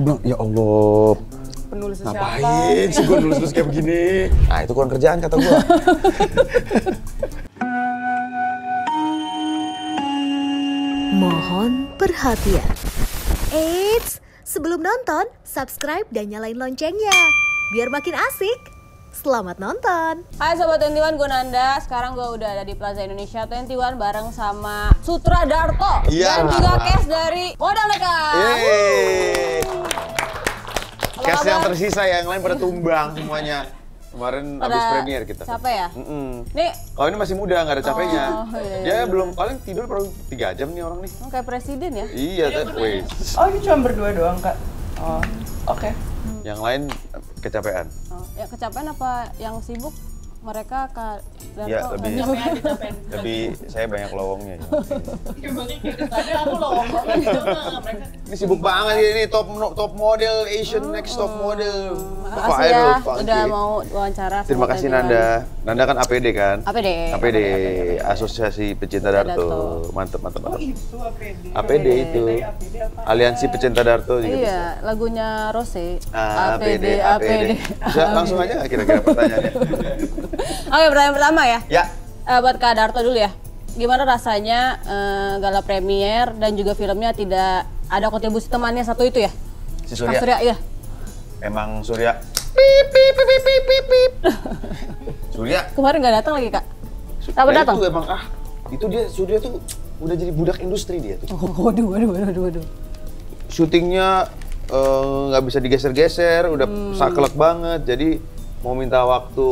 bilang, ya Allah, penulis siapa? ngapain sih gue nulis kayak begini? Nah itu kurang kerjaan kata gue. Mohon perhatian. Eits, sebelum nonton, subscribe dan nyalain loncengnya. Biar makin asik. Selamat nonton. Hai Sobat 21, gue Nanda. Sekarang gue udah ada di Plaza Indonesia 21 bareng sama Sutra Darto. Iya. Dan juga Kes dari Modal Nekat. Yeay. Cast yang tersisa ya, yang lain pada tumbang semuanya. Kemarin habis premier kita. Capek ya? Nih, kalau ini masih muda, nggak ada capeknya. Iya. Dia belum, paling tidur baru 3 jam nih orang nih. Kayak presiden ya? Iya, wait. Oh, ini cuma berdua doang, Kak? Oh, oke. Yang lain kecapean. Ya kecapean apa yang sibuk? Mereka Kak Darto. Ya, lebih saya banyak lowongnya. Ini sibuk banget ini top model Asian Next Top Model. Makasih ya udah mau wawancara. Terima kasih Nanda. Nanda kan APD kan? APD. Asosiasi Pecinta Darto. Mantep. Oh itu APD. APD itu. Aliansi Pecinta Darto juga. Iya, lagunya Rose. APD. Bisa langsung aja nggak kira-kira pertanyaannya? Oke, pertanyaan pertama ya. Ya. Buat Kak Darto dulu ya. Gimana rasanya gala premier dan juga filmnya tidak ada kontribusi temannya satu itu ya? Si Surya. Kak Surya, iya. Emang Surya. Pip. Surya. Kemarin nggak datang lagi Kak? Kapan datang? Itu emang itu dia Surya tuh udah jadi budak industri dia tuh. Waduh. Syutingnya nggak bisa digeser-geser, udah saklek banget. Jadi mau minta waktu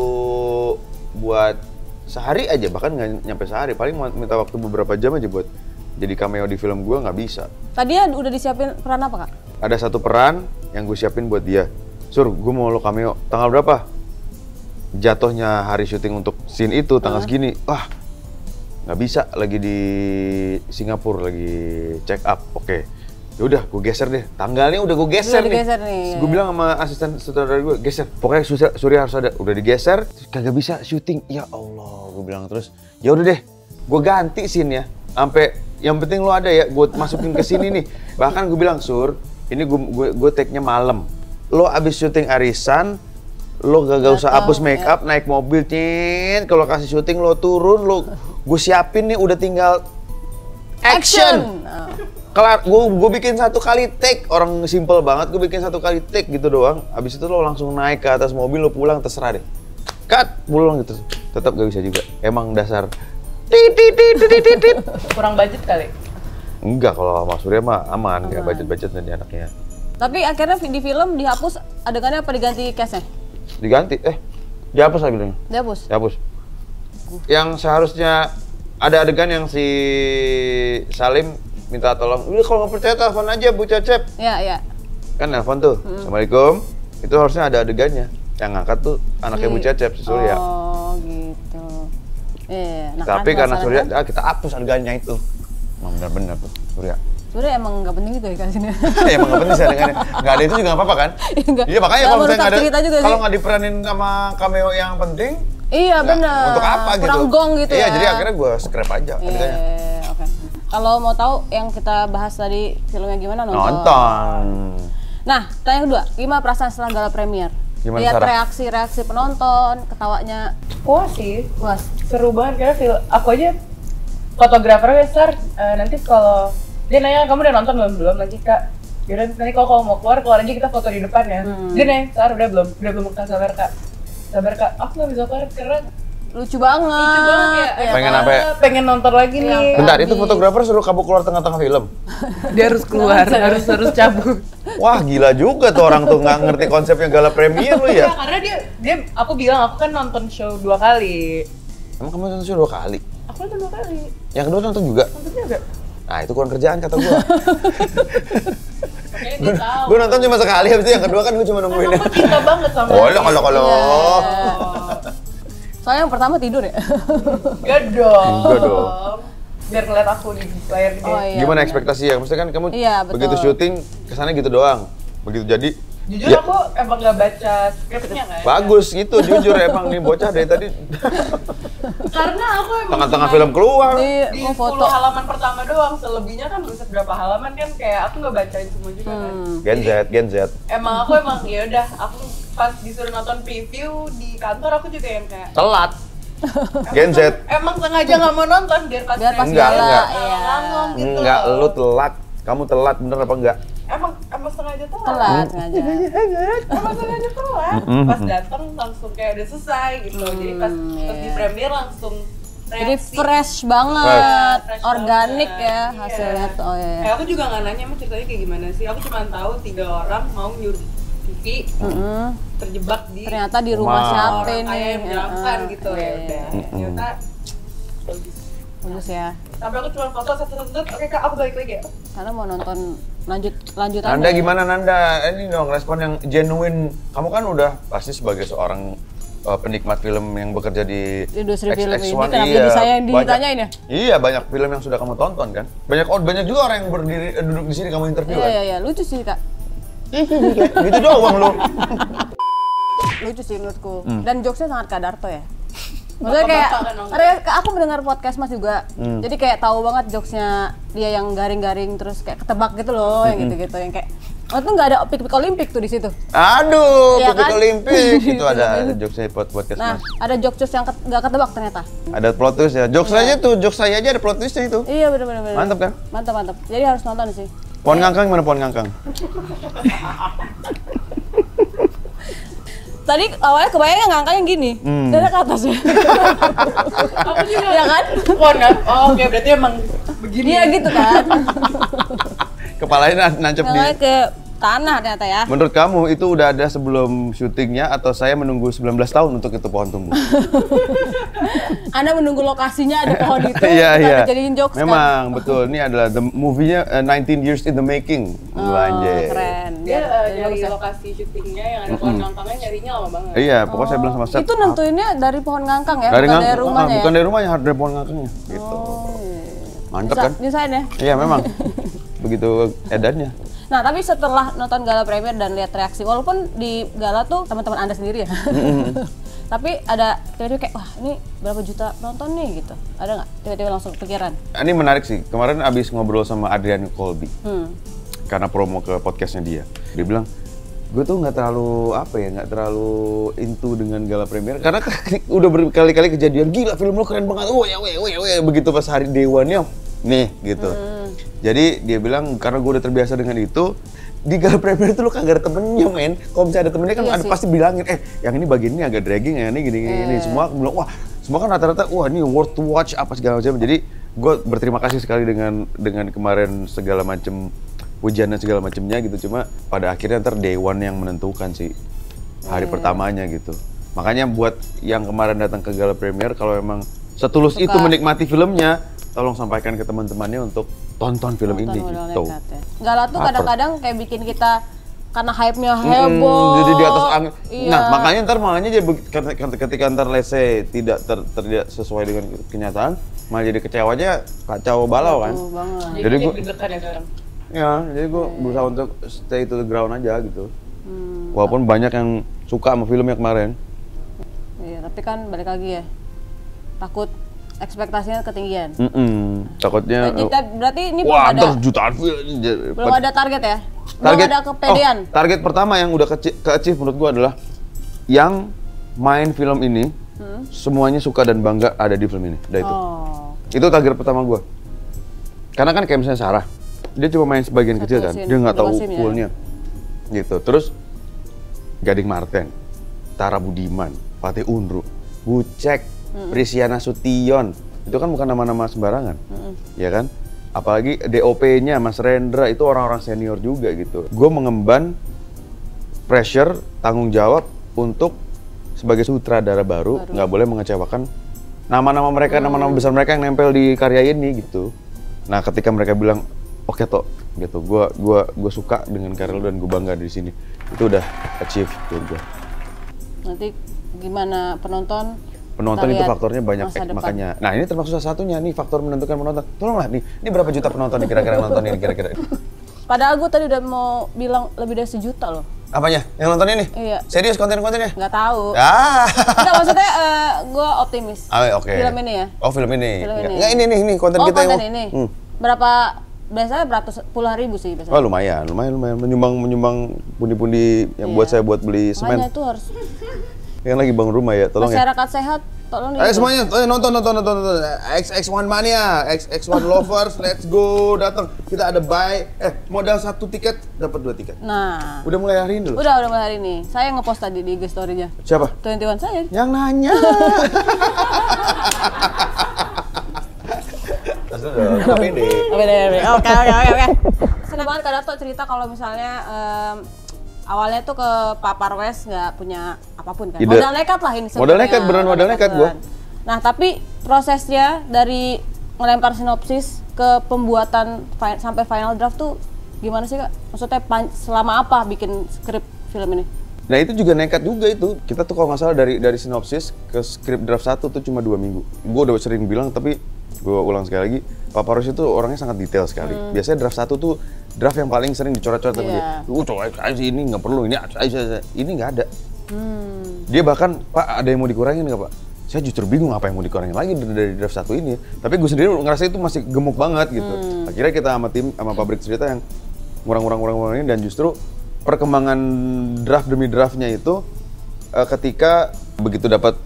buat sehari aja, bahkan nggak nyampe sehari, paling mau minta waktu beberapa jam aja buat jadi cameo di film gue nggak bisa. Tadi ya udah disiapin peran apa Kak? Ada satu peran yang gue siapin buat dia. Sur, gue mau lo cameo. Tanggal berapa? Jatuhnya hari syuting untuk scene itu tanggal segini. Wah, nggak bisa, lagi di Singapura, lagi check up. Oke. Yaudah, gue geser deh. Tanggalnya udah gue geser nih. Gue bilang sama asisten sutradara gue, geser. Pokoknya Surya harus ada. Udah digeser, kagak bisa syuting. Ya Allah, gue bilang terus. Ya udah deh, gue ganti scene-nya. Sampai yang penting lo ada ya, gue masukin ke sini nih. Bahkan gue bilang, Sur, ini gue take-nya malam. Lo abis syuting arisan, lo gak usah hapus make up, naik mobil, ke lokasi syuting, lo turun, gue siapin nih, udah tinggal action. Kelar, gue bikin satu kali take, orang simple banget, gue bikin satu kali take gitu doang. Abis itu lo langsung naik ke atas mobil, lo pulang, terserah deh. Cut, pulang gitu. Tetap gak bisa juga. Emang dasar tit. Kurang budget kali? Enggak, kalau sama Surya mah aman, kayak budget-budget dari anaknya. Tapi akhirnya di film dihapus adegannya apa diganti cast-nya? Diganti, dihapus lah bilangnya. Dihapus. Yang seharusnya ada adegan yang si Salim minta tolong, udah kalau nggak percaya telepon aja Bu Cecep. Iya. Kan nelfon tuh, Assalamualaikum. Itu harusnya ada adegannya. Yang ngangkat tuh anaknya Bu Cecep, si Surya. Oh gitu. Nah, tapi karena Surya, kita hapus adegannya itu. Emang bener-bener tuh, Surya. Surya emang nggak penting juga ya kasihnya. Emang nggak penting sih adegannya. Nggak ada itu juga nggak apa-apa kan? Iya makanya kalau misalnya nggak ada, kalau nggak diperanin sama cameo yang penting. Iya benar. Untuk apa gitu? Kurang gong gitu ya. Iya, jadi akhirnya gue scrap aja adegannya. Oke. Kalau mau tahu yang kita bahas tadi filmnya gimana nonton. Nah, tanya kedua, gimana perasaan setelah gala premier? Lihat reaksi penonton, ketawanya. Puas sih, seru banget karena aku aja fotografernya besar. Nanti kalau dia nanya kamu udah nonton belum nanti Kak. Yaudah nanti kalau mau keluar aja kita foto di depan ya. Dia nanya, Sar udah belum sabar Kak. Aku nggak bisa keluar karena lucu banget ya. Pengen apa ya? Pengen nonton lagi nih. Bentar, itu fotografer suruh kamu keluar tengah-tengah film? Dia harus keluar, harus cabut. Wah, gila juga tuh orang tuh nggak ngerti konsepnya gala premier lu ya? Iya, karena aku bilang aku kan nonton show 2 kali. Emang kamu nonton show 2 kali? Aku nonton 2 kali. Yang kedua nonton juga? Nonton juga. Nah, itu kurang kerjaan kata gua. Dia tahu. Gue nonton cuma sekali, habis itu yang kedua kan gue cuma nungguin. Aku cinta banget sama dia. Kalau. Soalnya yang pertama tidur ya? Enggak dong. Biar ngeliat aku di layar gede. Gimana ekspektasi ya? Maksudnya kan kamu begitu syuting, kesannya gitu doang. Begitu jadi, Jujur Ya. aku emang nggak baca skripnya kan. Bagus gitu, jujur emang nih bocah dari tadi Karena aku emang tengah-tengah cuma film keluar. di Mau 10 foto. halaman pertama doang, selebihnya kan buset berapa halaman kan kayak aku nggak bacain semua juga kan. Gen Z. Emang aku ya udah, aku pas disuruh nonton preview di kantor aku juga yang kayak Telat. Gen Z. emang sengaja nggak mau nonton biar pas Biar pas preview gala, nggak iya. ngomong gitu. Enggak, lu telat. Kamu telat bener apa enggak? Emang sengaja Telat sengaja. Emang sengaja telat. Pas datang langsung kayak udah selesai gitu. Jadi pas di premiere langsung Jadi reaksi. fresh banget, Fresh organik banget. ya Iya. hasilnya tuh. Oh iya. Kayak aku juga nggak nanya emang ceritanya kayak gimana sih. Aku cuma tahu 3 orang mau nyuri TV terjebak di Ternyata di rumah Wow. siapa orang ini? kaya yang menyeramkan gitu Iya, ya iya. udah. Ternyata bagus. Bagus ya. Sampai aku cuma foto satu-satu. Oke kak, aku balik lagi ya. Karena mau nonton lanjutannya. Nanda gimana Nanda? Ini dong respon yang genuine. Kamu kan udah pasti sebagai seorang penikmat film yang bekerja di Industri film ini, XX1, kenapa jadi saya yang banyak- ditanyain ya? Iya, banyak film yang sudah kamu tonton kan. Banyak juga orang yang berdiri duduk di sini kamu interview Iya kan. iya iya, lucu sih kak. Gitu doang lu. Lucu sih menurutku. Dan jokesnya sangat Kadarto ya. Maksudnya kayak, aku mendengar podcast Mas juga. Jadi kayak tahu banget jokesnya dia yang garing-garing terus kayak ketebak gitu loh, yang gitu-gitu yang kayak waktu itu nggak ada pik-pik Olimpik tuh di situ. Aduh, Iya Pipik kan? Olimpik itu ada jokesnya podcast Nah, Mas. ada jokes yang nggak ketebak ternyata. Ada plot twist ya. Jokes aja tuh, jokes saya aja ada plot twistnya itu. Iya bener-bener. Mantap kan? Mantap. Jadi harus nonton sih. Pohon ngangkang mana pohon ngangkang? Tadi awalnya kebayangnya ngangkanya gini, dari ke atas ya. Aku juga. Iya kan? Pohon kan? Oh, oke berarti emang begini. Iya gitu kan. Kepalanya nancep di. Ngangkanya ke tanah ternyata ya. Menurut kamu itu udah ada sebelum syutingnya atau saya menunggu 19 tahun untuk itu pohon tumbuh? Anda menunggu lokasinya ada pohon itu, Iya, kita iya. dijadiin jokes kan? Memang betul. Ini adalah the movie-nya 19 years in the making. Oh, Anjay. keren. Dia Jadi nyari bagus ya. lokasi syutingnya yang ada pohon ngangkangnya nyarinya lama banget. Iya, pokoknya saya bilang sama Seth. Itu nentuinnya dari pohon ngangkang ya, Dari bukan ngangkang, dari rumahnya bukan ya? dari rumahnya, harus dari pohon ngangkangnya. Gitu. Oh, iya. Mantap Bisa kan? nyusahin ya? Iya, memang. Begitu edannya. Nah, tapi setelah nonton gala premier dan lihat reaksi, walaupun di gala tuh teman-teman Anda sendiri ya. Tapi ada tiba-tiba kayak, wah ini berapa juta penonton nih gitu. Ada nggak? Tiba-tiba langsung kepikiran. Ini menarik sih. Kemarin abis ngobrol sama Adrian Colby. Hmm. Karena promo ke podcastnya dia. Dia bilang, gue tuh nggak terlalu into dengan gala premier karena udah berkali-kali kejadian gila film lo keren banget, begitu pas hari dewannya nih gitu. Jadi dia bilang karena gue udah terbiasa dengan itu di gala premier itu lo kagak ada temennya men. Kalau misalnya ada temennya kan Iya ada sih. pasti bilangin, yang ini bagian ini agak dragging ya, ini gini. Semua bilang wah semua kan rata-rata wah ini worth to watch apa segala macam. Jadi gue berterima kasih sekali dengan kemarin segala macam pujian dan segala macamnya gitu, cuma pada akhirnya ntar day one yang menentukan sih hari pertamanya gitu. Makanya buat yang kemarin datang ke gala premier kalau emang setulus itu menikmati filmnya, tolong sampaikan ke teman-temannya untuk tonton film ini gitu. Gala tuh Lapar. kadang-kadang kayak bikin kita karena hype-nya heboh. Jadi di atas angin. Iya. Nah makanya ntar ketika ntar let's say tidak sesuai dengan kenyataan, malah jadi kecewanya kacau balau kan. Betul banget. Jadi Jadi gua- deg-degan ya sekarang. Ya, jadi gue berusaha untuk stay to the ground aja gitu. Walaupun banyak yang suka sama filmnya kemarin. Iya, tapi kan balik lagi ya. Takut ekspektasinya ketinggian. Takutnya. Berarti ini wah, belum ada ntar jutaan film. belum ada target ya? Belum ada kepedean. Target pertama yang udah ke-achieve menurut gue adalah yang main film ini semuanya suka dan bangga ada di film ini. Udah itu. Oh. Itu target pertama gue. Karena kan kayak misalnya Sarah, dia cuma main sebagian Satu kecil kan, scene, dia nggak tahu beberapa scene ya. fullnya. Gitu. Terus Gading Marten, Tara Budiman, Fatih Unru, Bucek, Prisiana Sution, itu kan bukan nama-nama sembarangan, ya kan? Apalagi DOP-nya Mas Rendra itu orang-orang senior juga gitu. Gue mengemban pressure, tanggung jawab untuk sebagai sutradara baru nggak boleh mengecewakan nama-nama mereka, nama-nama besar mereka yang nempel di karya ini gitu. Nah, ketika mereka bilang oke toh, gitu, gue suka dengan karya lu dan gue bangga di sini, itu udah achieve menurut gue. Nanti gimana penonton? Penonton Kita itu lihat faktornya banyak, masa depan. makanya. Nah ini termasuk salah satunya nih faktor menentukan penonton. Tolonglah nih, ini berapa juta penonton nih kira-kira nonton ini kira-kira? Padahal gue tadi udah mau bilang lebih dari 1 juta loh. Apanya? Yang nonton ini? Iya. Serius konten-kontennya? Nggak tahu. Ah. Nggak, maksudnya gue optimis. Oke. Film ini ya? Oh, film ini. Film ini. Nggak, ini konten Oh, kita konten yang ini. Berapa, biasanya puluhan ribu sih biasanya. Oh, lumayan. Menyumbang pundi-pundi yang buat saya buat beli semen. Makanya itu harus Yang lagi bangun rumah ya, tolong ya. masyarakat sehat, tolong Ayo semuanya, nonton. XX1 Mania, XX1 Lovers, let's go, datang. Kita ada modal 1 tiket, dapat 2 tiket. Nah, Udah mulai hari ini loh. udah mulai hari ini. Saya ngepost tadi di IG story-nya. Siapa? 21 saya. Yang nanya. Oke. Seneng banget Kak Darto cerita kalau misalnya awalnya tuh ke Pak Parwes nggak punya apapun kan. Ide. Modal nekat lah ini sebenarnya. Modal nekat, beneran modal nekat gua. Nah, tapi prosesnya dari ngelempar sinopsis ke pembuatan sampai final draft tuh gimana sih Kak? Maksudnya selama apa bikin skrip film ini? Nah itu juga nekat juga itu. Kita tuh kalau nggak salah dari sinopsis ke skrip draft 1 tuh cuma 2 minggu. Gue udah sering bilang tapi gue ulang sekali lagi. Pak Parwes itu orangnya sangat detail sekali. Biasanya draft 1 tuh draft yang paling sering dicoret-coret sama dia. Coba aja ini nggak perlu, ini nggak ada. Dia bahkan, Pak ada yang mau dikurangin nggak Pak? Saya justru bingung apa yang mau dikurangin lagi dari draft 1 ini. Tapi gue sendiri ngerasa itu masih gemuk banget gitu. Akhirnya kita sama tim, sama pabrik cerita yang ngurang-ngurang ini, dan justru perkembangan draft demi draftnya itu ketika begitu dapat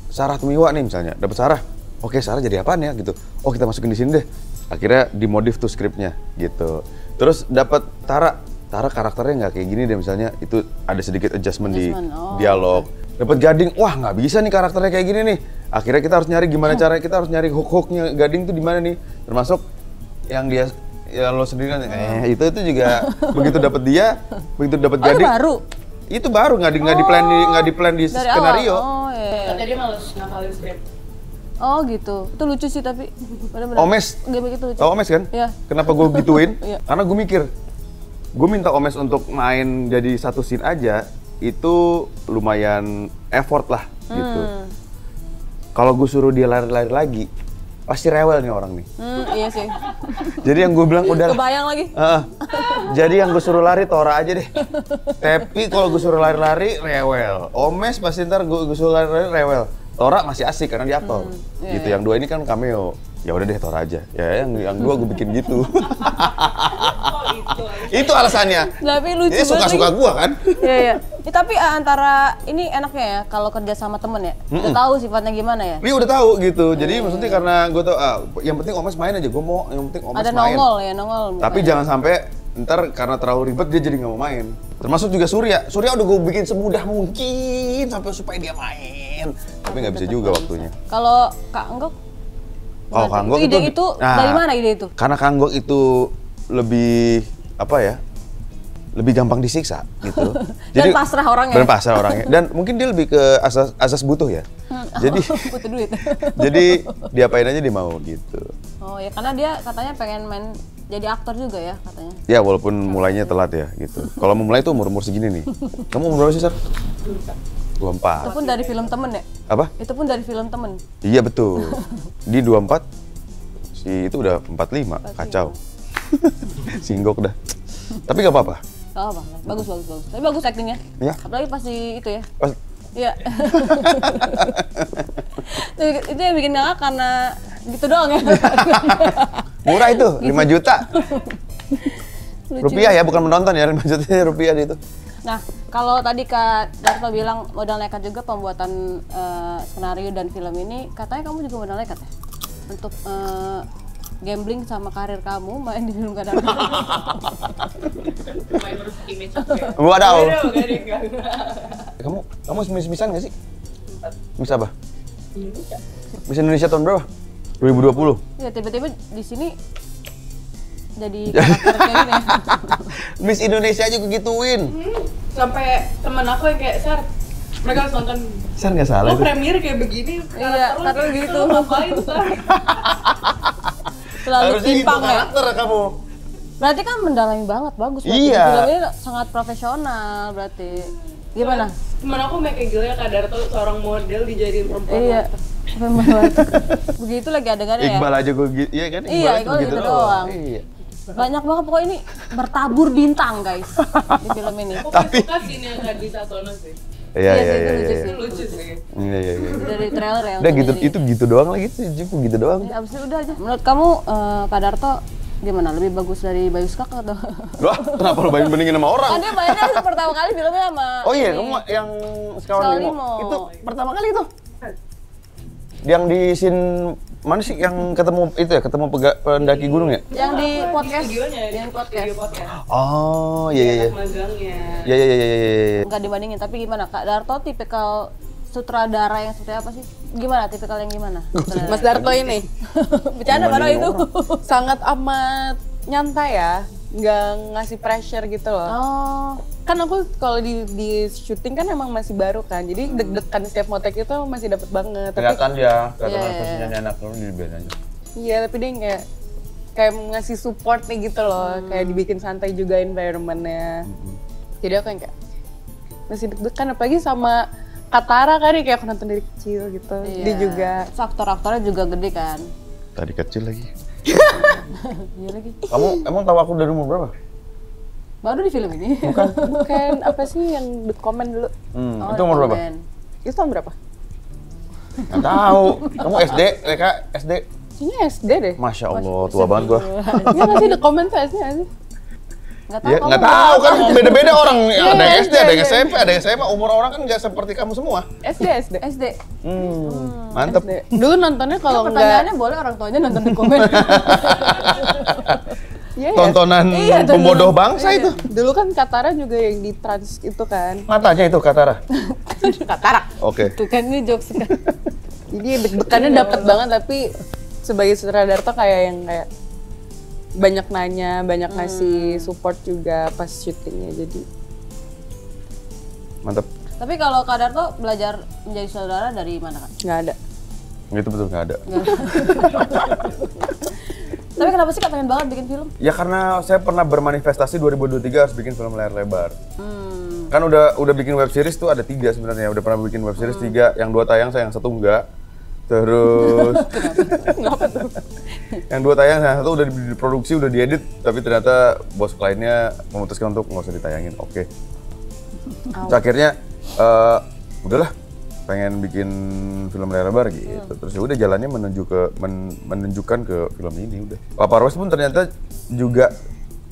Sarah Tumiwa nih misalnya, dapat Sarah, oke Sarah jadi apaan ya gitu, oh kita masukin di sini deh, akhirnya dimodif tuh skripnya gitu. Terus dapat Tara karakternya nggak kayak gini deh misalnya, itu ada sedikit adjustment di dialog. Dapat Gading, wah nggak bisa nih karakternya kayak gini nih, akhirnya kita harus nyari gimana caranya, kita harus nyari hook-hooknya Gading tuh di mana nih, termasuk yang dia ya lo sendiri kan, itu juga begitu dapat dia, begitu dapat Gading. Itu baru nggak di plan di skenario. Iya. Katanya dia males ngafalin skrip. Oh gitu, itu lucu sih tapi bener-bener. Omes, gak begitu lucu. tau Omes kan? Iya. Kenapa gue gituin? Iya. Karena gue mikir, gue minta Omes untuk main jadi satu scene aja, itu lumayan effort lah gitu. Kalau gue suruh dia lari-lari lagi, pasti rewel nih orang nih. Iya sih. Jadi yang gue bilang udah. Kebayang lagi. Jadi yang gue suruh lari Tora aja deh. Tapi kalau gue suruh lari-lari rewel. Omes pasti ntar gue suruh lari-lari rewel. Tora masih asik karena dia aktor. Gitu. Yang 2 ini kan cameo. Ya udah deh Tora aja. Ya yang 2 gue bikin gitu. Itu alasannya. Tapi lucu banget. Suka-suka gue kan. Iya. Tapi antara ini enaknya ya kalau kerja sama temen ya. Udah tahu sifatnya gimana ya. Ini udah tahu gitu. Jadi maksudnya karena gue tau yang penting Omes main aja. Gue mau yang penting Omes ada main. Ada nongol. Tapi jangan sampai ntar karena terlalu ribet dia jadi nggak mau main. Termasuk juga Surya udah gue bikin semudah mungkin sampai supaya dia main. Tapi nggak bisa juga waktunya. Kalau Kak Anggok? Oh Kak Anggok itu dari mana ide itu? Karena Kak Anggok itu lebih apa ya? Lebih gampang disiksa gitu. Dan pasrah orangnya. Dan pasrah orangnya. Dan mungkin dia lebih ke asas butuh ya. Jadi butuh duit. Jadi diapain aja dia mau gitu. Oh ya, karena dia katanya pengen main jadi aktor juga ya katanya. Ya walaupun mulainya telat ya gitu. Kalau mau mulai tuh umur segini nih. Kamu umur berapa sih, Sar? 24. Itu pun dari film temen ya? Apa? Itu pun dari film temen. Iya betul. Di 24 si itu udah 45, kacau. Singgok dah. Tapi gak apa-apa. Gak apa, bagus. Tapi bagus aktingnya. Iya. Apalagi pasti itu ya. Pas. Iya. Itu yang bikin ngakak karena gitu doang ya. Murah itu, 5 juta. Lucu. Rupiah ya, bukan menonton ya, 5 juta rupiah itu. Nah, kalau tadi Kak Darto bilang modal nekat juga pembuatan skenario dan film ini, katanya kamu juga modal nekat ya? Untuk gambling sama karir kamu main di film Kak Darto. Main terus image aku ya. Waduh. Enggak. Kamu miss-missan nggak sih? Miss apa? Miss Indonesia tahun berapa? 2020. Ya tiba-tiba di sini jadi karakter kayak gini. Miss Indonesia aja gue gituin. Sampai temen aku yang kayak Sar, mereka harus nonton. Sar nggak salah Lo itu. premier kayak begini. Iya, karena gitu. Lo ngapain Sar? Selalu Harusnya itu timpang ya. karakter kamu. Berarti kan mendalami banget, bagus. Berarti Iya. film ini sangat profesional berarti. Gimana? Temen aku kayak gila ya Kak Darto seorang model dijadiin perempuan. Iya. Begitu lagi adegannya ya. Iqbal aja gue gitu, iya kan? Iya, Iqbal gitu doang. Iya. Banyak banget pokoknya ini bertabur bintang guys di film ini. Tapi Suka scene yang Kak Disa Tono sih. iya. Itu Lucu sih. Iya. dari trailer ya. Udah untuk gitu, jadi- itu gitu doang lagi sih, gitu doang. Ya, abis itu udah aja. Menurut kamu Kak Darto gimana? Lebih bagus dari Bayu Skak atau? Wah, kenapa lu bandingin sama orang? Kan dia mainnya pertama kali filmnya sama Oh iya, ini. kamu yang Sekawan Sekawan Limo. Limo. Itu pertama kali itu. Yang di scene mana sih yang ketemu itu ya, ketemu pendaki gunung ya? Yang di podcast. Studionya, Yang podcast. studio podcast. Oh, iya. Magangnya. Iya. Enggak dibandingin, tapi gimana? Kak Darto tipikal sutradara yang seperti apa sih? Gimana? Tipikal yang gimana? Mas Darto ini Bercanda baru itu. sangat amat nyantai ya, nggak ngasih pressure gitu loh. Oh, Kan aku kalau di syuting kan emang masih baru kan, jadi deg-degan setiap mau take itu masih dapet banget. Tapi Kelihatan dia, Iya. posisinya anak lu di band aja. iya, tapi dia kayak ngasih support nih gitu loh, kayak dibikin santai juga environment-nya. Jadi aku yang kayak masih deg-degan, apalagi sama Katara kan, kayak aku nonton dari kecil gitu. iya. Dia juga Terus aktor-aktornya juga gede kan? Tadi kecil lagi. Iya lagi. Kamu emang tahu aku dari umur berapa? Baru di film ini. bukan apa sih yang The Comment dulu. Oh, Itu umur berapa? komen. Itu tahun berapa? Nggak tahu. Kamu SD, TK, SD. Kayaknya SD deh. Masya Allah, tua banget gua. Iya nggak sih The Comment tuh SD nggak sih? Nggak tahu. Ya kamu nggak berapa? tahu kan, beda-beda orang. Ada yang iya, SD, ada yang iya. SMP, ada yang SMA. Umur orang kan nggak seperti kamu semua. SD. SD. Mantep. SD. Dulu nontonnya kalau nggak Pertanyaannya boleh orang tuanya nonton di komen. Iya ya. Tontonan Iya, tontonan. pembodoh bangsa itu. Dulu kan Katara juga yang di trans itu kan. Matanya itu Katara. Katara. Oke. Tuh kan ini jokes kan. Jadi deg-degannya dapet banget, tapi sebagai sutradara tuh kayak yang kayak banyak nanya, banyak ngasih support juga pas syutingnya. Jadi Mantep. Tapi kalau Kak Darto belajar menjadi saudara dari mana Kak? nggak ada. Itu betul nggak ada. Tapi kenapa sih Kak pengen banget bikin film? Ya karena saya pernah bermanifestasi 2023 harus bikin film layar lebar. Kan udah bikin web series tuh ada 3 sebenarnya. Udah pernah bikin web series 3, yang 2 tayang, saya yang 1 enggak. Terus yang 2 tayang, yang 1 udah diproduksi, udah diedit, tapi ternyata bos kliennya memutuskan untuk nggak usah ditayangin. Oke. Terus akhirnya udahlah, pengen bikin film layar lebar gitu. Terus ya udah jalannya menunjukkan ke film ini udah. Papa Rose pun ternyata juga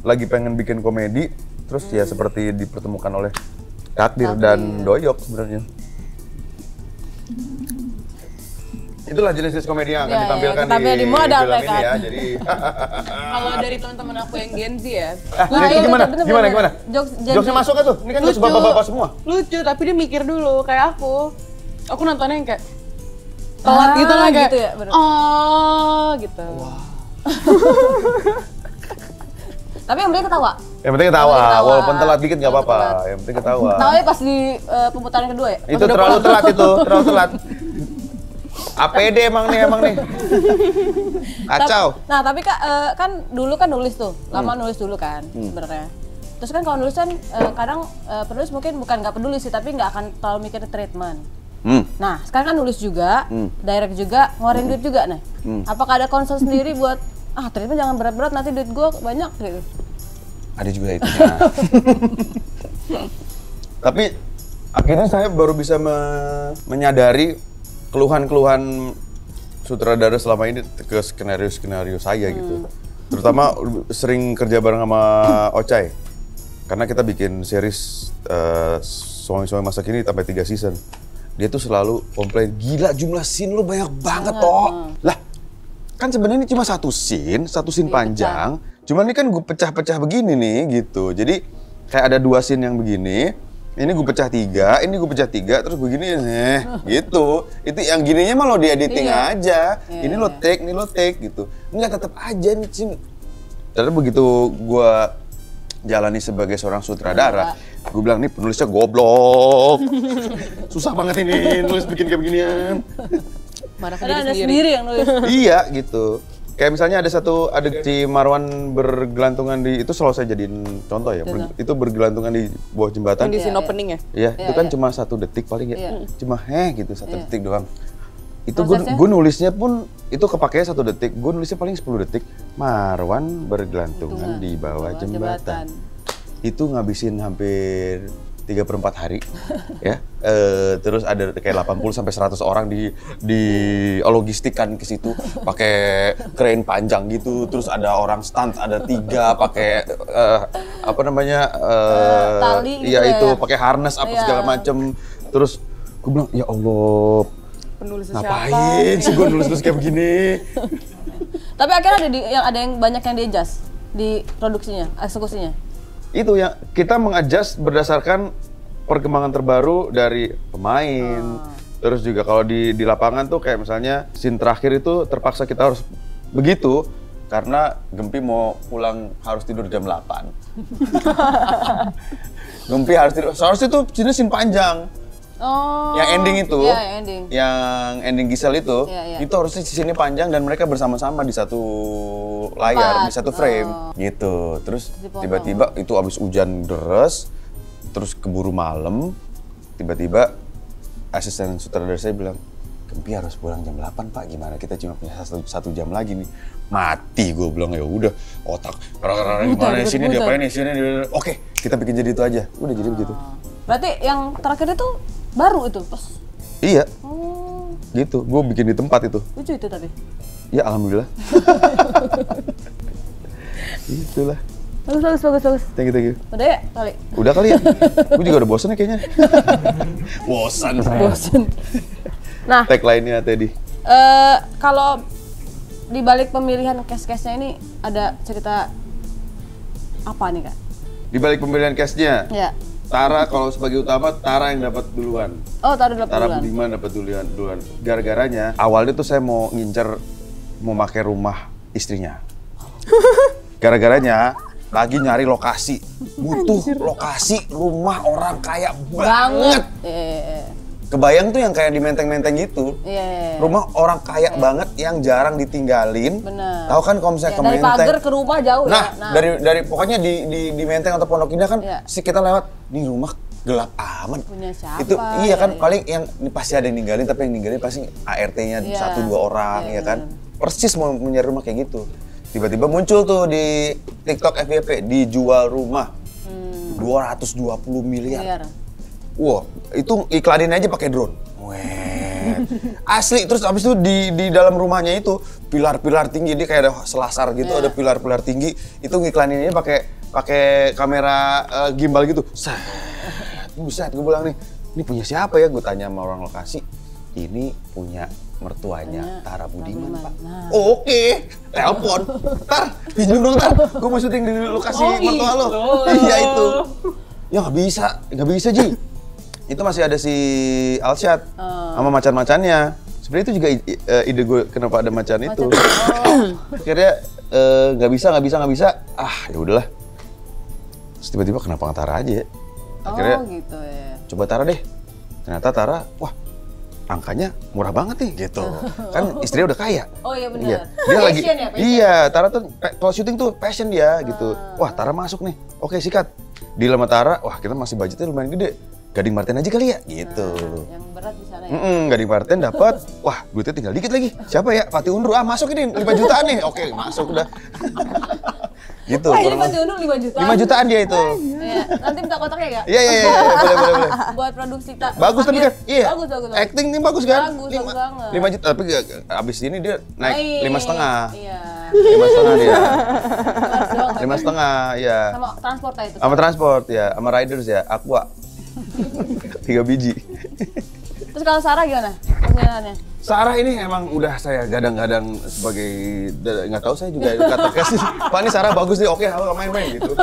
lagi pengen bikin komedi, terus ya seperti dipertemukan oleh Takdir dan Doyok sebenarnya. Itulah jenis-jenis komedi yang akan Ya, ditampilkan tampil di modal film mereka. ini ya. Jadi Kalau dari teman-teman aku yang Gen Z ya, nah, itu gimana? bener, Gimana? bener. Gimana? Jokes Jokesnya masuk kan tuh? Ini kan jokes Lucu. bapak-bapak semua. lucu tapi dia mikir dulu kayak aku. Aku nontonnya yang kayak telat Ah, gitu lah kayak gitu ya, bener. oh gitu. Tapi yang penting ketawa. Yang penting ketawa, Yang penting ketawa. walaupun telat dikit nggak apa-apa. Telat. Yang penting ketawa. Ketawanya pas di pemutaran kedua ya? Itu terlalu telat itu, terlalu telat. APD emang nih. Kacau. Nah tapi Kak, kan dulu kan nulis tuh, lama nulis dulu kan sebenarnya. Terus kan kalau nulis kan kadang penulis mungkin bukan nggak peduli sih, tapi nggak akan terlalu mikir treatment. Nah sekarang kan nulis juga, direct juga, ngeluarin duit juga nih. Apakah ada concern sendiri buat treatment jangan berat-berat nanti duit gue banyak gitu? Ada juga itunya. Tapi akhirnya saya baru bisa menyadari keluhan-keluhan sutradara selama ini ke skenario-skenario saya gitu. Terutama sering kerja bareng sama Ocai. Karena kita bikin series Suami-Suami Masa Kini sampai 3 season. Dia tuh selalu komplain, gila jumlah scene lu banyak banget toh. Lah, kan sebenarnya ini cuma satu scene panjang. Cuman ini kan gue pecah-pecah begini nih gitu. Jadi kayak ada 2 scene yang begini. Ini gue pecah 3, ini gue pecah 3, terus begini gitu. Itu yang gininya mah lo di editing aja. Ini lo take gitu. Enggak, tetap aja nih scene. Terus begitu gue jalani sebagai seorang sutradara, gue bilang nih penulisnya goblok. Susah banget ini nulis bikin kayak beginian. Marah ke Karena diri ada sendiri. sendiri yang nulis. Iya gitu. Kayak misalnya ada si Marwan bergelantungan di, itu selalu saya jadiin contoh ya. Itu bergelantungan di bawah jembatan. Yang di scene opening ya? Iya, itu kan cuma 1 detik paling ya. Cuma gitu 1 detik doang. Itu Prosesnya? gue nulisnya pun itu kepakainya 1 detik. Gue nulisnya paling 10 detik. Marwan bergelantungan di bawah jembatan. Itu ngabisin hampir 3/4 hari ya. Terus ada kayak 80 sampai 100 orang di logistikan ke situ pakai crane panjang gitu. Terus ada orang stunt, ada 3 pakai apa namanya? Tali gitu iya ya. itu pakai harness apa Iya. segala macem. Terus gue bilang, ya Allah, Penulisnya ngapain sih gue nulis kayak begini? Tapi akhirnya ada yang banyak yang di-adjust di produksinya, eksekusinya. Itu ya, kita mengadjust berdasarkan perkembangan terbaru dari pemain. Terus juga kalau di lapangan tuh kayak misalnya scene terakhir itu terpaksa kita harus begitu karena Gempi mau pulang harus tidur jam 8. Gempi harus tidur, seharusnya itu scene panjang. Oh. Yang ending itu, Iya, yang ending. yang ending Gisel itu, Iya, iya. itu harusnya scene panjang dan mereka bersama-sama di satu layar, Tempat. di satu frame, gitu. Terus Dipotong. tiba-tiba itu abis hujan deras, terus keburu malam, tiba-tiba asisten sutradara saya bilang, Gempi harus pulang jam 8 Pak, gimana kita cuma punya satu jam lagi nih. Mati gue bilang, ya udah otak, gimana sini diapain nih, sini oke, kita bikin jadi itu aja. Udah jadi begitu. Berarti yang terakhir itu baru itu pas. Iya. Oh, Gitu, gue bikin di tempat itu. lucu itu tapi. Ya alhamdulillah. Itulah. Bagus. Thank you. Udah ya kali. Udah kali ya? Gue juga udah bosan ya kayaknya. Bosan. Nah, Tagline-nya Teddy. kalau di balik pemilihan cast-castnya ini ada cerita apa nih Kak? Di balik pemilihan cast-nya, Ya. Tara kalau sebagai utama, Tara yang dapat duluan. Oh, taruh dulu Tara duluan. Budiman dapat duluan. Gara-garanya, awalnya tuh saya mau ngincer, mau pakai rumah istrinya. Gara-garanya, lagi nyari lokasi. Butuh lokasi rumah orang kaya banget. Iya. Kebayang tuh yang kayak di menteng-menteng gitu. Iya. Rumah orang kaya banget yang jarang ditinggalin. Bener. Tahu kan kalau misalnya Ya, ke dari Menteng. pagar ke rumah jauh Nah, ya. dari pokoknya di Menteng atau Pondok Indah kan Iya. sih kita lewat, nih rumah gelap amat. Punya siapa? Itu iya kan Ya. paling yang pasti ada yang ninggalin, tapi yang ninggalin pasti ART-nya Iya. 1-2 orang Iya, ya kan. Persis mau mencari rumah kayak gitu. Tiba-tiba muncul tuh di TikTok FYP dijual rumah 220 miliar. Miliar. Wah, itu iklanin aja pakai drone. Weh. Asli, terus abis itu di dalam rumahnya itu pilar-pilar tinggi, dia kayak ada selasar gitu, ada pilar-pilar tinggi. Itu ngiklaninnya pakai kamera gimbal gitu. Set. Buset, gue bilang nih, ini punya siapa ya? Gue tanya sama orang lokasi. Ini punya mertuanya Tara Budiman, Pak. Nah. Oh, oke, telepon. Tar, pinjam dong Tar. Gue mau syuting di lokasi mertua lo. Iya itu. Ya nggak bisa Ji. Itu masih ada si Alsyad sama macan-macannya. Sebenarnya itu juga ide gue kenapa ada macan itu. Akhirnya nggak bisa. Ah ya udahlah. Terus tiba-tiba kenapa nggak Tara aja? Akhirnya gitu ya. coba Tara deh. Ternyata Tara, wah angkanya murah banget nih gitu. Kan istrinya udah kaya. Oh iya benar. Iya. Dia lagi Passion ya, passion. iya, Tara tuh kalau syuting tuh passion dia gitu. Wah, Tara masuk nih. Oke, sikat. Di sama Tara, wah kita masih budgetnya lumayan gede. Gading Marten aja kali ya gitu. Yang berat di sana ya. Gading Marten dapat. Wah, duitnya tinggal dikit lagi. Siapa ya? Fatih Undur. Ah, masuk ini 5 jutaan nih. Oke, masuk udah. Gitu. Wah, ini kurang Fatih Undur 5 juta. 5 jutaan dia itu. Iya, nanti minta kotaknya ya? Iya, boleh. Buat produksi Bagus tapi kan? Iya. Bagus. Acting nih bagus kan? Bagus banget. 5 juta, tapi abis ini dia naik 5,5. Iya. 5,5 dia. Harus dong, 5,5, ya. sama transport itu. Sama transport ya, sama riders ya, Aqua. 3 biji. Terus kalau Sarah gimana? Penggunaannya? Sarah ini emang udah saya gadang-gadang sebagai, nggak tahu saya juga kata kasih, Pak ini Sarah bagus nih, oke halo main-main gitu.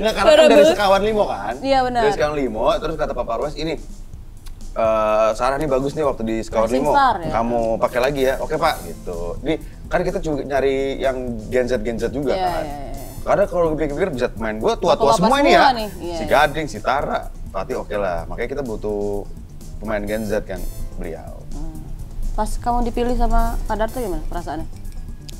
Nggak, karena kan dari Sekawan Limo kan? Iya, benar. Dari Sekawan Limo, terus kata Papa Ruas ini, Sarah nih bagus nih waktu di Sekawan Rising Limo, Star, ya? kamu pakai lagi ya, oke Pak gitu. Jadi kan kita juga nyari yang Gen Z juga Iya, kan. iya. Karena kalau pikir-pikir bisa main gue tua-tua Bapak-bapak semua ini ya. semua nih, iya. Si Gading, si Tara, Fatih oke lah. Makanya kita butuh pemain Gen Z kan, beliau. Pas kamu dipilih sama Kak Darto gimana perasaannya?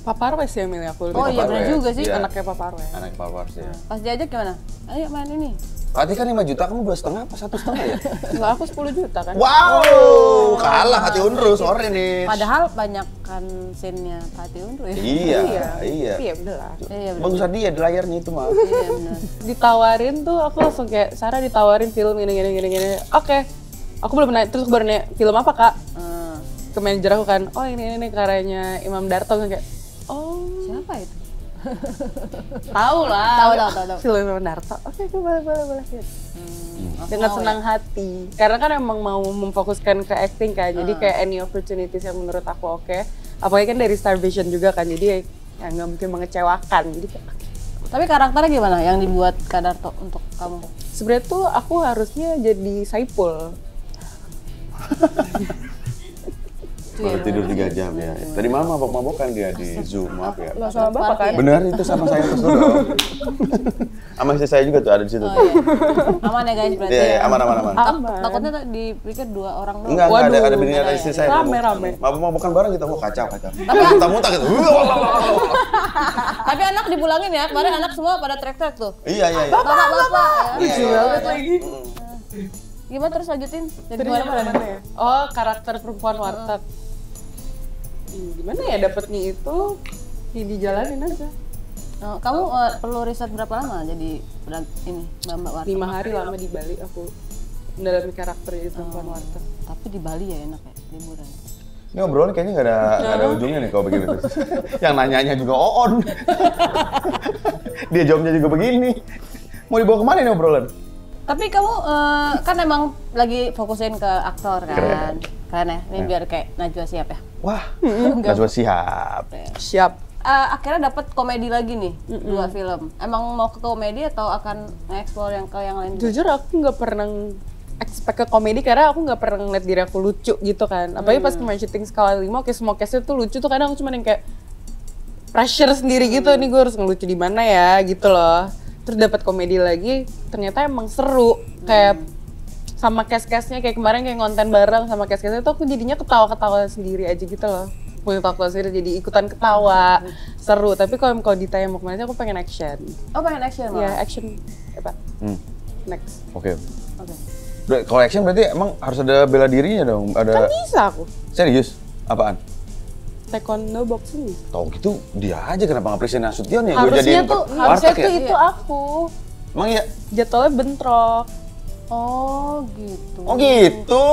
Papa Arwes yang milih aku. Oh iya Papa benar Arwes, juga sih. iya. Anaknya Papa Arwes. Anak Papa Arwes ya. Pas diajak gimana? Ayo main ini. Fatih kan 5 juta, kamu 2,5 apa 1,5 ya? Enggak, aku 10 juta kan. Wow, kalah Fatih Unru, sorry nih. Padahal banyak kan scene-nya Fatih Unru ya. Iya. Iya, bener lah. Iya bener. Bagusan dia di layarnya itu mah. Iya bener. Ditawarin tuh, aku langsung kayak, Sarah ditawarin film gini. Oke. Aku belum nanya, terus baru nanya, film apa kak? Ke manajer aku kan, oh ini karyanya Imam Darto. Kayak, oh Siapa itu? tahu lah. Tahu. Film Imam Darto. Oke, boleh. Dengan senang hati. Karena kan emang mau memfokuskan ke acting kan, jadi kayak any opportunities yang menurut aku oke. Apalagi kan dari Star Vision juga kan, jadi ya nggak mungkin mengecewakan. Jadi kayak, Tapi karakternya gimana yang dibuat Kak Darto untuk kamu? sebenarnya tuh aku harusnya jadi Saipul. Baru tidur 3 jam ya. Tadi malam mabok-mabokan dia di Zoom, maaf ya. Nggak sama bapak kan? Benar itu sama saya terus dong. Sama istri saya juga tuh ada di situ. Oh tuh. iya. Aman ya guys berarti Iya, ya? aman. Takutnya dipikir 2 orang doang. Enggak, Waduh. ada bini ada istri saya. Rame. Mabok-mabokan bareng kita, mau kacau. Muntah-muntah gitu. Tapi anak dipulangin ya, kemarin anak semua pada trek-trek tuh. Iya. Bapak-bapak ya. Lucu banget lagi. Gimana terus lanjutin? Jadi Tadi gimana? mana ya? Oh, karakter perempuan warteg. Gimana ya dapetnya itu? Ya dijalanin aja. Oh, kamu perlu riset berapa lama jadi ini Mbak Warteg? 5 hari lama di Bali aku mendalami karakter jadi perempuan warteg. Tapi di Bali ya enak ya, liburan. Ini obrolan kayaknya nggak ada ujungnya nih kalau begini terus. Yang nanyanya juga Oon. Dia jawabnya juga begini. Mau dibawa kemana nih obrolan? Tapi kamu kan emang lagi fokusin ke aktor kan? Keren ya, ini biar kayak Najwa Shihab ya? Wah, Najwa Shihab. Siap. Akhirnya dapat komedi lagi nih, 2 film. Emang mau ke komedi atau akan nge-explore yang ke yang lain? Jujur aku nggak pernah expect ke komedi karena aku nggak pernah ngeliat diri aku lucu gitu kan. Apalagi pas kemarin syuting Skala 5, oke semua cast-nya tuh lucu tuh, kadang aku cuma yang kayak pressure sendiri gitu, nih gue harus ngelucu di mana ya gitu loh. Terus dapat komedi lagi, ternyata emang seru. Kayak sama cast-castnya kayak kemarin kayak ngonten bareng sama cast-castnya tuh aku jadinya ketawa-ketawa sendiri aja gitu loh. Punya ketawa sendiri jadi ikutan ketawa, seru. Tapi kalau ditanya mau kemana sih, aku pengen action. Oh pengen action malah? Ya action, apa? Next. Oke. Kalau action berarti emang harus ada bela dirinya dong. Kan Ada. bisa aku. Serius? Apaan? Taekwondo boxing. Tahu gitu dia aja kenapa nggak presiden Nasution ya? Gua Harusnya jadiin tuh, warteg harusnya ya? tuh itu aku. Emang iya? Jadwalnya bentrok. Oh gitu. Oh gitu.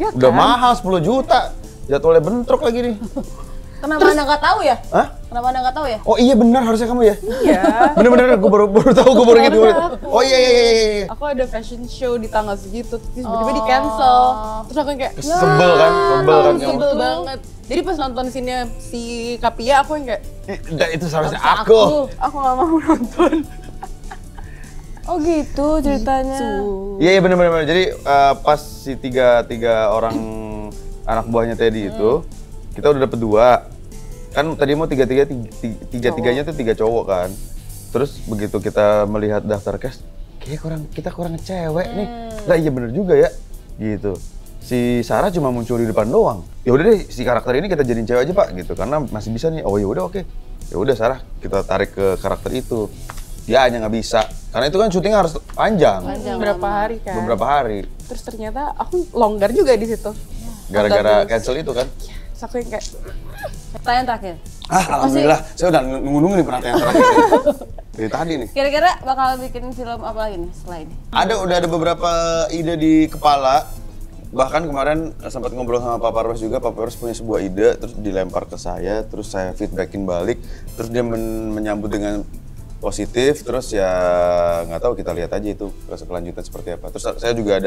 Ya Udah kan? mahal 10 juta. Jadwalnya bentrok lagi nih. Kenapa Anda nggak tahu ya? Hah? Kenapa Anda nggak tahu ya? Oh iya benar harusnya kamu ya? Iya. Bener-bener gue baru tahu, gue baru gitu. Keluarga aku. Oh iya. Aku ada fashion show di tanggal segitu, terus tiba-tiba di cancel. Terus aku yang kayak, Sebel kan? Sebel kan? sebel banget. Jadi pas nonton scene-nya si Kapia, aku yang kayak, Dan itu seharusnya aku. aku gak mau nonton. Oh gitu ceritanya. Iya bener-bener. Jadi pas si tiga orang anak buahnya Teddy itu, kita udah dapet 2. Kan tadi mau tiga-tiganya tuh 3 cowok kan. Terus begitu kita melihat daftar cast, kita kurang cewek nih. Lah iya bener juga ya. Gitu. Si Sarah cuma muncul di depan doang. Ya udah deh si karakter ini kita jadiin cewek aja Pak gitu karena masih bisa nih. Oh ya udah oke. Ya udah Sarah kita tarik ke karakter itu. Dia hanya nggak bisa karena itu kan syutingnya harus panjang. Beberapa hari kan. Beberapa hari. Terus ternyata aku longgar juga di situ. Gara-gara cancel itu kan. Terus aku yang kayak, Pertanyaan terakhir. Alhamdulillah, saya udah nunggu-nunggu nih pertanyaan terakhir. Dari tadi nih. Kira-kira bakal bikin film apa lagi nih setelah ini? Udah ada beberapa ide di kepala. Bahkan kemarin sempat ngobrol sama Papa Ros juga, Papa Ros punya sebuah ide, terus dilempar ke saya, terus saya feedbackin balik, terus dia menyambut dengan positif, terus ya nggak tahu kita lihat aja itu kelanjutan seperti apa. Terus saya juga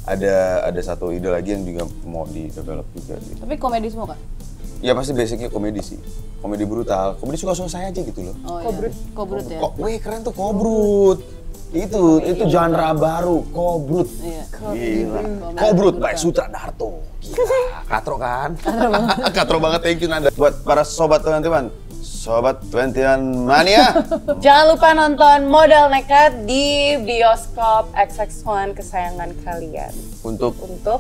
ada satu ide lagi yang juga mau di develop juga. Gitu. Tapi komedi semua Kak? Ya pasti basicnya komedi sih, komedi brutal, komedi suka-suka saya aja gitu loh. Oh, Kobrut ya? Wih keren tuh Kobrut. Itu genre baru, Kobrut. Iya. Gila. Kobrut by Sutra Darto. Gila, katro kan? Katro banget, thank you Nanda. Buat para sobat teman-teman, sobat 21 Mania. jangan lupa nonton Modal Nekat di bioskop XX1 kesayangan kalian. Untuk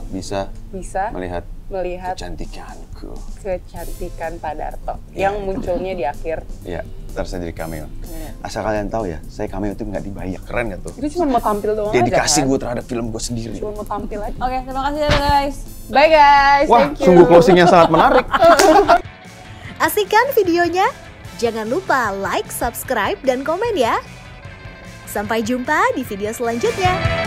bisa melihat kecantikanku. kecantikan Pak Darto yang munculnya di akhir. Iya, ntar saya jadi cameo. asal kalian tahu ya, saya cameo itu nggak dibayar. Keren nggak tuh? Itu cuma mau tampil doang Dedikasi aja kan? gue terhadap film gue sendiri. Cuma mau tampil aja. Oke, terima kasih ya guys. Bye guys, Wah, thank you. sungguh closing yang sangat menarik. Asik kan videonya? Jangan lupa like, subscribe, dan komen ya. Sampai jumpa di video selanjutnya.